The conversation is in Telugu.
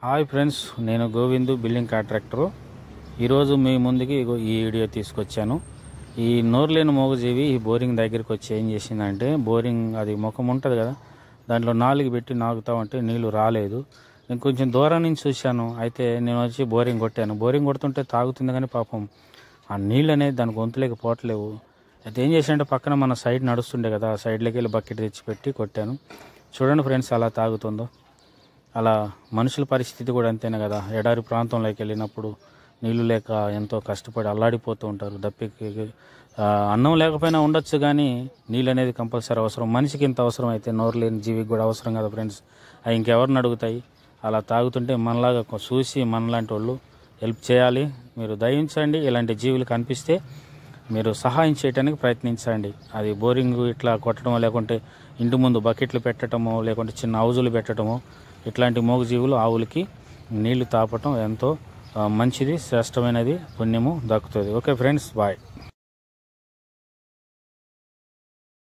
హాయ్ ఫ్రెండ్స్, నేను గోవిందు బిల్డింగ్ కాంట్రాక్టరు. ఈరోజు మీ ముందుకి ఈ వీడియో తీసుకొచ్చాను. ఈ నోరులేని మూగజీవి ఈ బోరింగ్ దగ్గరికి వచ్చి ఏం చేసిందంటే, బోరింగ్ అది ముఖం ఉంటుంది కదా, దాంట్లో నాలుగు పెట్టి నాగుతా ఉంటే నీళ్లు రాలేదు. నేను కొంచెం దూరం నుంచి చూశాను. అయితే నేను వచ్చి బోరింగ్ కొట్టాను. బోరింగ్ కొడుతుంటే తాగుతుంది, కానీ పాపం ఆ నీళ్ళు అనేది దాని గొంతులోకి పోవట్లేవు. అయితే ఏం చేశానంటే, పక్కన మన సైడ్ నడుస్తుండే కదా, ఆ సైడ్లోకి వెళ్ళి బకెట్ తెచ్చిపెట్టి కొట్టాను. చూడండి ఫ్రెండ్స్, అలా తాగుతుందో. అలా మనుషుల పరిస్థితి కూడా అంతేనే కదా. ఎడారి ప్రాంతంలోకి వెళ్ళినప్పుడు నీళ్లు లేక ఎంతో కష్టపడి అల్లాడిపోతూ ఉంటారు. దప్పికి అన్నం లేకపోయినా ఉండొచ్చు, కానీ నీళ్ళు అనేది కంపల్సరీ అవసరం. మనిషికి ఇంత అవసరం అయితే నోరు లేని జీవికి కూడా అవసరం కదా ఫ్రెండ్స్. అవి ఇంకెవరిని అడుగుతాయి? అలా తాగుతుంటే మనలాగా చూసి మనలాంటి వాళ్ళు హెల్ప్ చేయాలి. మీరు దయించండి. ఇలాంటి జీవులు కనిపిస్తే మీరు సహాయం చేయడానికి ప్రయత్నించండి. అది బోరింగ్ ఇట్లా కొట్టడమో, లేకుంటే ఇంటి ముందు బకెట్లు పెట్టడమో, లేకుంటే చిన్న హౌజులు పెట్టడమో, ఇట్లాంటి మూగజీవులు ఆవులకి నీళ్లు తాపటం ఎంతో మంచిది, శ్రేష్టమైనది, పుణ్యము దక్కుతుంది. Okay friends, bye.